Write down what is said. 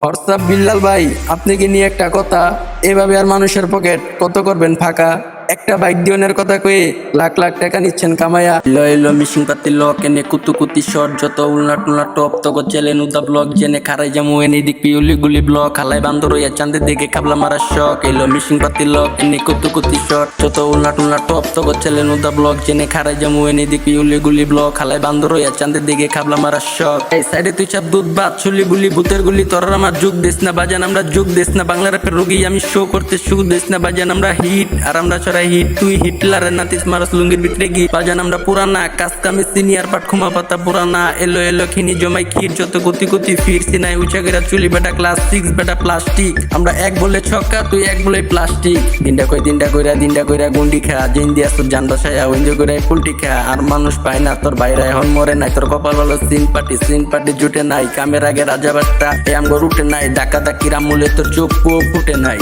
WhatsApp Billal ভাই, আপনি কি নিয়ে একটা কথা, এভাবে আর মানুষের পকেট কত করবেন ফাঁকা? একটা বাইক দিওনের কথা কয়ে লাখ লাখ টাকা নিচ্ছেন কামায়া। লইলো মিশিং পাতি লক এনে কুতুকুতি শট যত উলনা টুলনা টপ তক চেলেন উদা ব্লক জেনে খারাই জামু এনে দিক পিউলি গুলি ব্লক হালাই বান্দর হইয়া চাঁদের দিকে কাবলা মারা শখ। এলো মিশিং পাতি লক এনে কুতুকুতি শট যত উলনা টুলনা টপ তক চেলেন উদা ব্লক জেনে খারাই জামু এনে দিক পিউলি গুলি ব্লক হালাই বান্দর হইয়া চাঁদের দিকে কাবলা মারা শখ। এই সাইডে তুই চাপ দুধ ভাত ছুলি গুলি ভূতের গুলি তোর আমার যুগ দিস না বাজান, আমরা যুগ দিস না বাংলা র্যাপের রোগী আমি শো করতে সুখ দিস না বাজান, আমরা হিট আর আমরা ছড়াই হিট। তুই হিটলারের নাতিস মারাস লুঙ্গির ভিতরে গি বাজান, আমরা পুরানা কাজ কামে সিনিয়র পাট খুমা পাতা পুরানা। এলো এলো খিনি জমাই ক্ষীর যত গতি গতি ফিরছি নাই উঁচা গেরা চুলি বেটা ক্লাস 6 বেটা প্লাস্টিক। আমরা এক বলে ছক্কা তুই এক বলে প্লাস্টিক। দিনটা কইরা গুন্ডি খা জিন দিয়া তোর জান বসায়া ওইন্দ্র করে পুলটি খা। আর মানুষ পায় না তোর বাইরে এখন মরে নাই, তোর কপাল ভালো সিন পাটি জুটে নাই। কামের আগে রাজা বাট্টা এ আমগো রুটে নাই, ডাকা ডাকির আমলে তোর চোখ ফুটে নাই।